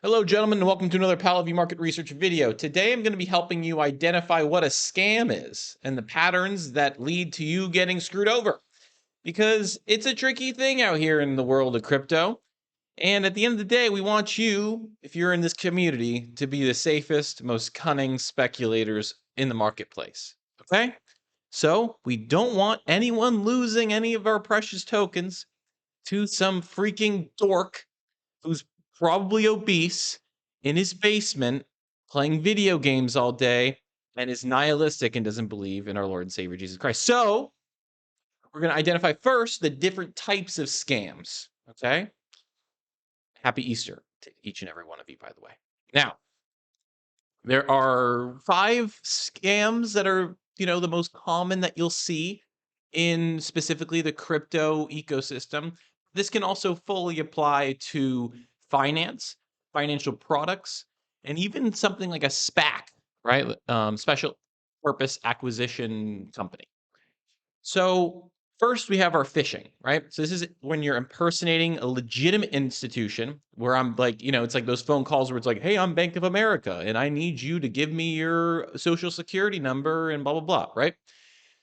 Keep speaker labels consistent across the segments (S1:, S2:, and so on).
S1: Hello, gentlemen, and welcome to another Palavie Market Research video. Today, I'm going to be helping you identify what a scam is and the patterns that lead to you getting screwed over. Because it's a tricky thing out here in the world of crypto. And at the end of the day, we want you, if you're in this community, to be the safest, most cunning speculators in the marketplace. Okay? So, we don't want anyone losing any of our precious tokens to some freaking dork who's probably obese in his basement playing video games all day and is nihilistic and doesn't believe in our Lord and Savior Jesus Christ. So, we're going to identify first the different types of scams. Okay. Happy Easter to each and every one of you, by the way. Now, there are 5 scams that are, the most common that you'll see in specifically the crypto ecosystem. This can also fully apply to finance, financial products, and even something like a SPAC, right? Special purpose acquisition company. So, first we have our phishing, right? So, this is when you're impersonating a legitimate institution where I'm like, it's like those phone calls where it's like, hey, I'm Bank of America and I need you to give me your social security number and blah, blah, blah, right?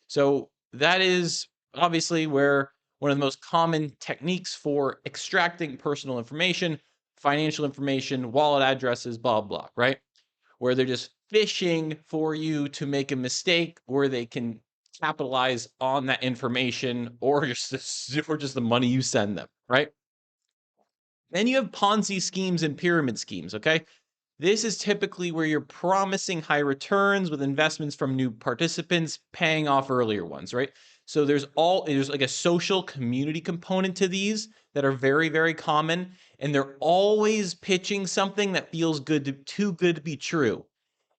S1: So, that is obviously where one of the most common techniques for extracting personal information, financial information, wallet addresses, blah, blah, right? Where they're just fishing for you to make a mistake where they can capitalize on that information or just the money you send them, right? Then you have Ponzi schemes and pyramid schemes, okay? This is typically where you're promising high returns with investments from new participants paying off earlier ones, right? So there's like a social community component to these that are very, very common, and they're always pitching something that feels too good to be true.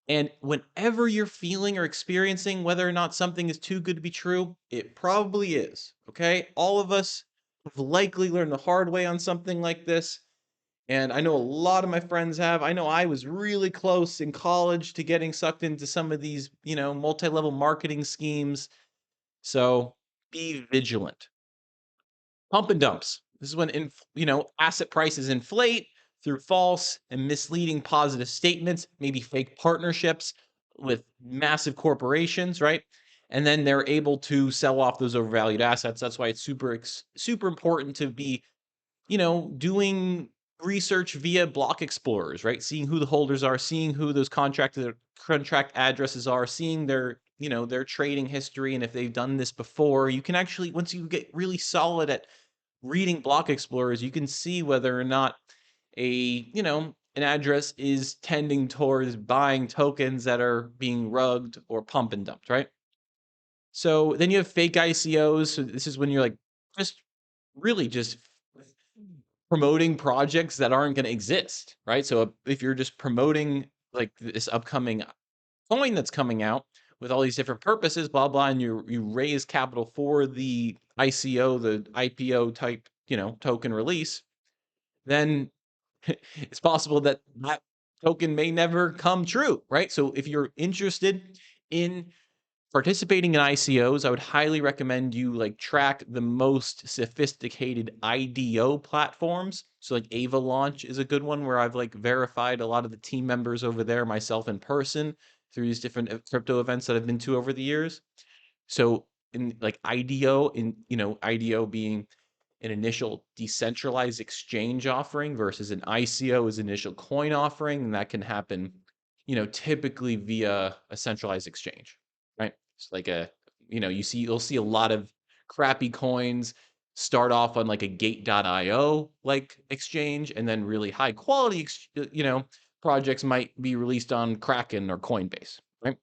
S1: And whenever you're feeling or experiencing whether or not something is too good to be true, it probably is. Okay. All of us have likely learned the hard way on something like this. And I know a lot of my friends have. I know I was really close in college to getting sucked into some of these, multi level marketing schemes. So be vigilant. Pump and dumps. This is when asset prices inflate through false and misleading positive statements, maybe fake partnerships with massive corporations, right? And then they're able to sell off those overvalued assets. That's why it's super important to be, doing research via block explorers, right? Seeing who the holders are, seeing who those contract addresses are, seeing their trading history, and if they've done this before. You can actually, once you get really solid at reading block explorers, you can see whether or not an address is tending towards buying tokens that are being rugged or pump and dumped, right? So then you have fake ICOs. So this is when you're like just really just promoting projects that aren't going to exist, right? So if you're just promoting like this upcoming coin that's coming out with all these different purposes, blah blah, and you raise capital for the ICO, the IPO type, token release, then it's possible that that token may never come true, right? So if you're interested in participating in ICOs, I would highly recommend you like track the most sophisticated IDO platforms. So like Avalanche is a good one where I've like verified a lot of the team members over there myself in person through these different crypto events that I've been to over the years. So in like IDO, IDO being an initial decentralized exchange offering versus an ICO is initial coin offering, and that can happen, typically via a centralized exchange, right? It's like you'll see a lot of crappy coins start off on like a gate.io like exchange, and then really high quality projects might be released on Kraken or Coinbase, right?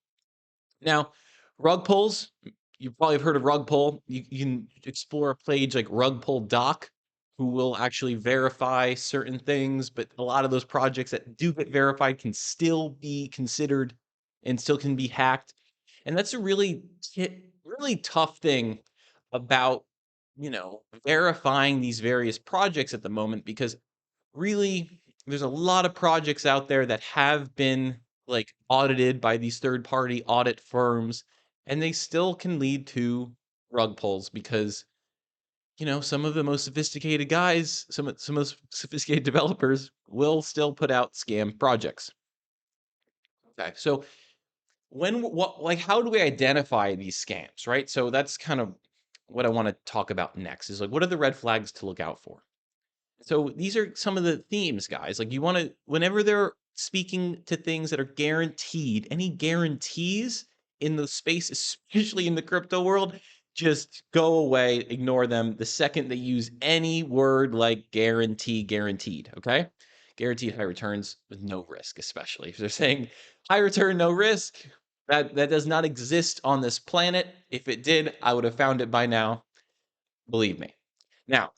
S1: Now, rug pulls, you probably have heard of rug pull. You can explore a page like rug pull doc, who will actually verify certain things, but a lot of those projects that do get verified can still be considered and still can be hacked. And that's a really tough thing about, verifying these various projects at the moment, because really there's a lot of projects out there that have been like audited by these third party audit firms, and they still can lead to rug pulls because some of the most sophisticated guys, some of the sophisticated developers will still put out scam projects. Okay, so how do we identify these scams, right? So that's kind of what I want to talk about next is like, what are the red flags to look out for? So these are some of the themes, guys. Like you want to, whenever they're speaking to things that are guaranteed, any guarantees in the space, especially in the crypto world, just go away, ignore them the second they use any word like guarantee, guaranteed. Okay. Guaranteed high returns with no risk, especially if they're saying high return, no risk. That does not exist on this planet. If it did, I would have found it by now. Believe me. Now,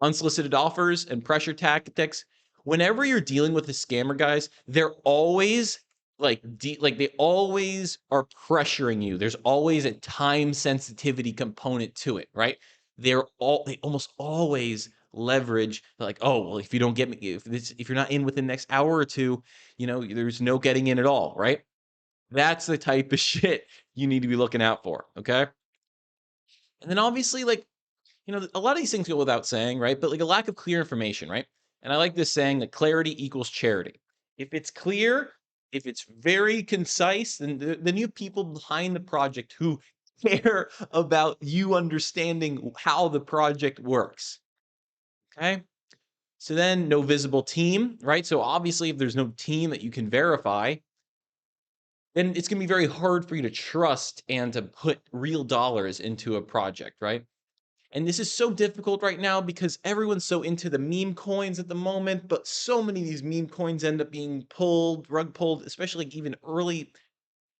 S1: unsolicited offers and pressure tactics. Whenever you're dealing with a scammer, guys, they're always like they always are pressuring you. There's always a time sensitivity component to it, right? They almost always leverage like, oh well, if you don't get me, if you're not in within the next hour or two, there's no getting in at all, right? That's the type of shit you need to be looking out for, okay? And then obviously, like, a lot of these things go without saying, right? But like a lack of clear information, right? And I like this saying that clarity equals charity. If it's clear, if it's very concise, then the new people behind the project who care about you understanding how the project works. Okay. So then no visible team, right? So obviously, if there's no team that you can verify, then it's going to be very hard for you to trust and to put real dollars into a project, right? And this is so difficult right now because everyone's so into the meme coins at the moment, but so many of these meme coins end up being rug pulled, especially like even early.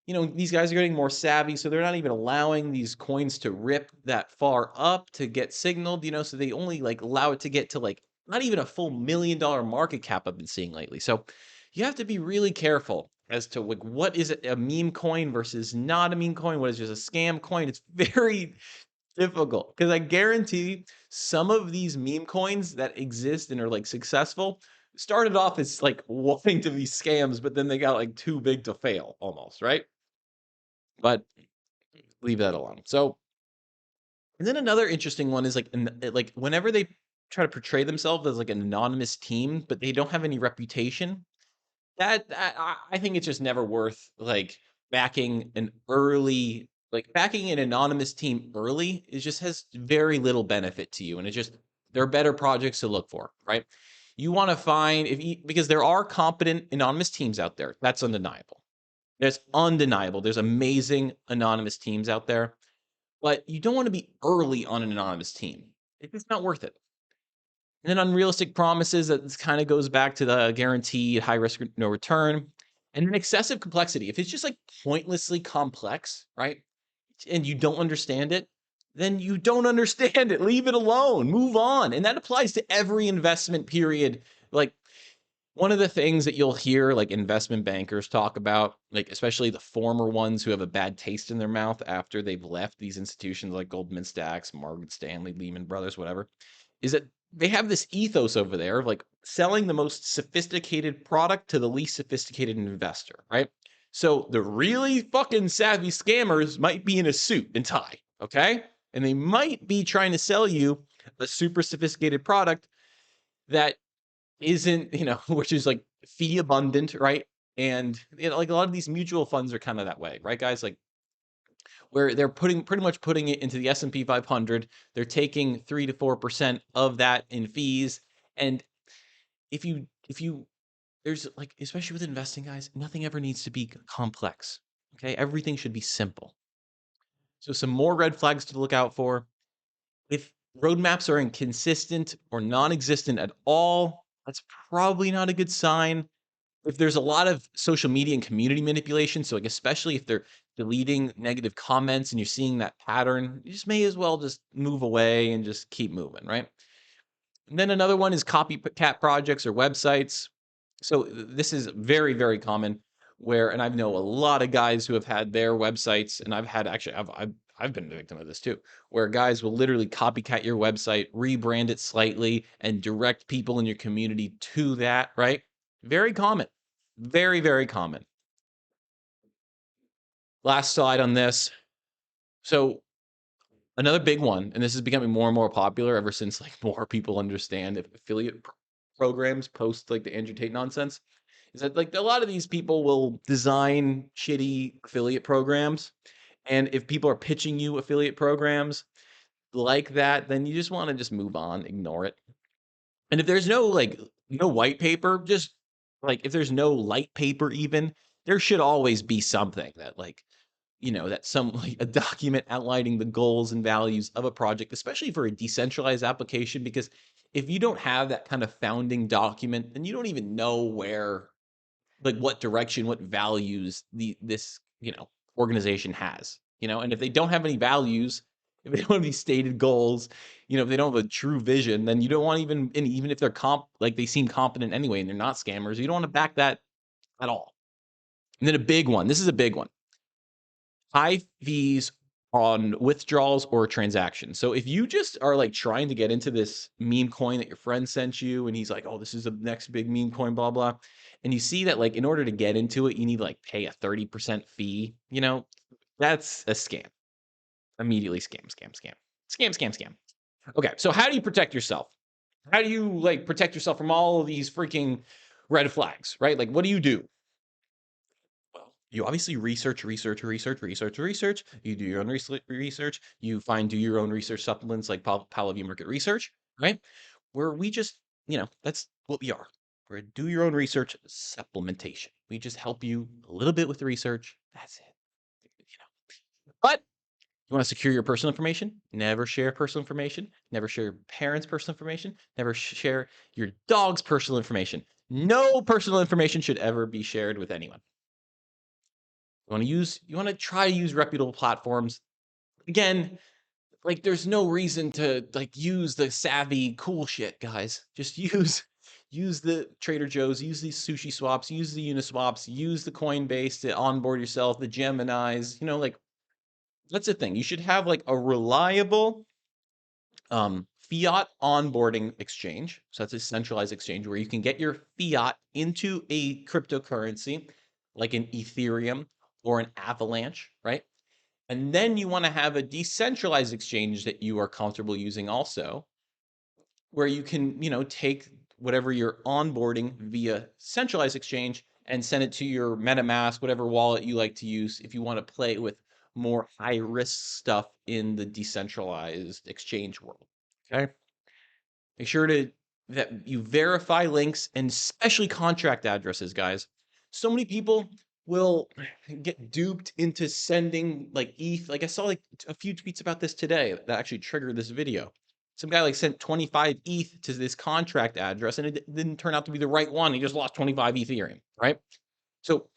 S1: These guys are getting more savvy, so they're not even allowing these coins to rip that far up to get signaled, so they only like allow it to get to like not even a full $1 million market cap I've been seeing lately. So you have to be really careful as to like what is a meme coin versus not a meme coin, what is just a scam coin. It's very difficult because I guarantee some of these meme coins that exist and are like successful started off as like wanting to be scams, but then they got like too big to fail almost, right? But leave that alone. So, and then another interesting one is like whenever they try to portray themselves as like an anonymous team, but they don't have any reputation, I think it's just never worth like backing an anonymous team early. It just has very little benefit to you, and there are better projects to look for, right? You want to find because there are competent anonymous teams out there. That's undeniable. There's undeniable. There's amazing anonymous teams out there, but you don't want to be early on an anonymous team. It's just not worth it. And then unrealistic promises, that this kind of goes back to the guaranteed high risk, no return. And then excessive complexity. If it's just like pointlessly complex, right? And you don't understand it, then you don't understand it. Leave it alone. Move on. And that applies to every investment period. Like one of the things that you'll hear like investment bankers talk about, like especially the former ones who have a bad taste in their mouth after they've left these institutions like Goldman Sachs, Morgan Stanley, Lehman Brothers, whatever, is that they have this ethos over there of like selling the most sophisticated product to the least sophisticated investor, right? So the really fucking savvy scammers might be in a suit and tie, okay? And they might be trying to sell you a super sophisticated product that isn't, which is like fee abundant, right? And like a lot of these mutual funds are kind of that way, right, guys? Like where they're pretty much putting it into the S&P 500. They're taking 3 to 4% of that in fees. And if you there's like, especially with investing, guys, nothing ever needs to be complex. Okay? Everything should be simple. So some more red flags to look out for. If roadmaps are inconsistent or non-existent at all, that's probably not a good sign. If there's a lot of social media and community manipulation, so like especially if they're deleting negative comments and you're seeing that pattern, you just may as well just move away and just keep moving, right? And then another one is copycat projects or websites. So this is very, very common and I know a lot of guys who have had their websites, and I've been the victim of this too, where guys will literally copycat your website, rebrand it slightly, and direct people in your community to that, right? Very common. Very, very common. Last slide on this. So Another big one, and this is becoming more and more popular ever since like more people understand if affiliate programs post like the Andrew Tate nonsense, is that like a lot of these people will design shitty affiliate programs. And if people are pitching you affiliate programs like that, then you just want to just move on, ignore it. And if there's no like no white paper, just like if there's no light paper even, there should always be something that like that some like a document outlining the goals and values of a project, especially for a decentralized application, because if you don't have that kind of founding document, then you don't even know where, like what direction, what values this, organization has, and if they don't have any values, if they don't have these stated goals, if they don't have a true vision, then you don't want even, and even if they're like they seem competent anyway and they're not scammers, you don't want to back that at all. And then a big one, this is a big one. High fees on withdrawals or transactions. So if you just are like trying to get into this meme coin that your friend sent you and he's like, oh, this is the next big meme coin, blah, blah. And you see that like in order to get into it, you need to like pay a 30% fee, that's a scam. Immediately scam, scam, scam, scam, scam, scam. Okay. So how do you protect yourself? How do you like protect yourself from all of these freaking red flags, right? Like, what do you do? Well, you obviously research. You do your own research. You do your own research supplements like Pallavi Market Research, right? Where we just, that's what we are. We're a do your own research supplementation. We just help you a little bit with the research. That's it. But you want to secure your personal information? Never share personal information. Never share your parents' personal information. Never share your dog's personal information. No personal information should ever be shared with anyone. You want to try to use reputable platforms. Again, like there's no reason to like use the savvy cool shit, guys. Just use the Trader Joe's, use these sushi swaps, use the Uniswaps, use the Coinbase to onboard yourself, the Geminis, like that's the thing. You should have like a reliable fiat onboarding exchange. So that's a centralized exchange where you can get your fiat into a cryptocurrency like an Ethereum or an Avalanche, right? And then you want to have a decentralized exchange that you are comfortable using also, where you can, take whatever you're onboarding via centralized exchange and send it to your MetaMask, whatever wallet you like to use if you want to play with more high risk stuff in the decentralized exchange world. Okay. Make sure that you verify links and especially contract addresses, guys. So many people will get duped into sending like ETH. Like I saw like a few tweets about this today that actually triggered this video. Some guy like sent 25 ETH to this contract address and it didn't turn out to be the right one. He just lost 25 Ethereum, right? So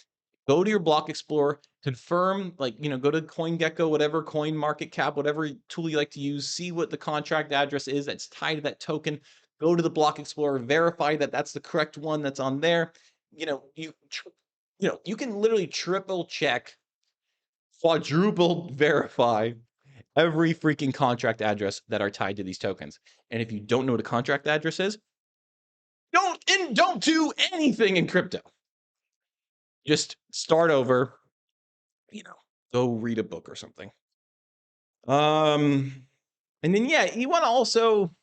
S1: go to your block explorer, confirm, like, go to CoinGecko, whatever, Coin Market Cap, whatever tool you like to use, see what the contract address is that's tied to that token. Go to the block explorer, verify that that's the correct one that's on there. You can literally triple check, quadruple verify every freaking contract address that are tied to these tokens. And if you don't know what a contract address is, don't do anything in crypto. Just start over, go read a book or something. And then you want to also,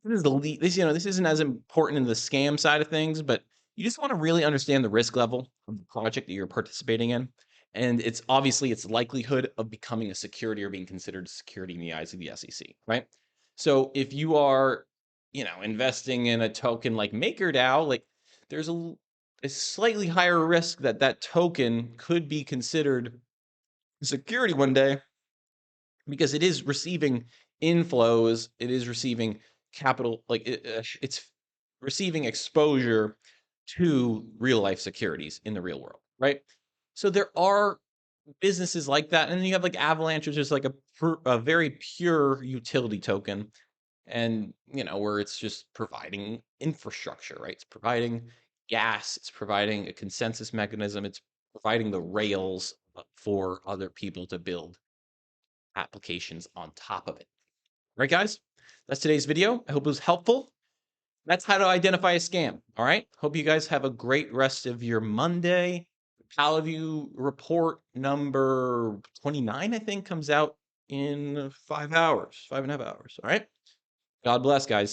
S1: this isn't as important in the scam side of things, but you just want to really understand the risk level of the project that you're participating in. And it's obviously its likelihood of becoming a security or being considered a security in the eyes of the SEC, right? So if you are, investing in a token like MakerDAO, like there's a slightly higher risk that token could be considered security one day because it is receiving inflows, it is receiving capital, like it's receiving exposure to real life securities in the real world, right? So there are businesses like that, and then you have like Avalanche, which is like a very pure utility token, and where it's just providing infrastructure, right? It's providing gas, it's providing a consensus mechanism, it's providing the rails for other people to build applications on top of it. Right, guys? That's today's video. I hope it was helpful. That's how to identify a scam. All right. Hope you guys have a great rest of your Monday. PalaView report number 29, I think, comes out in 5 hours, 5.5 hours. All right. God bless, guys.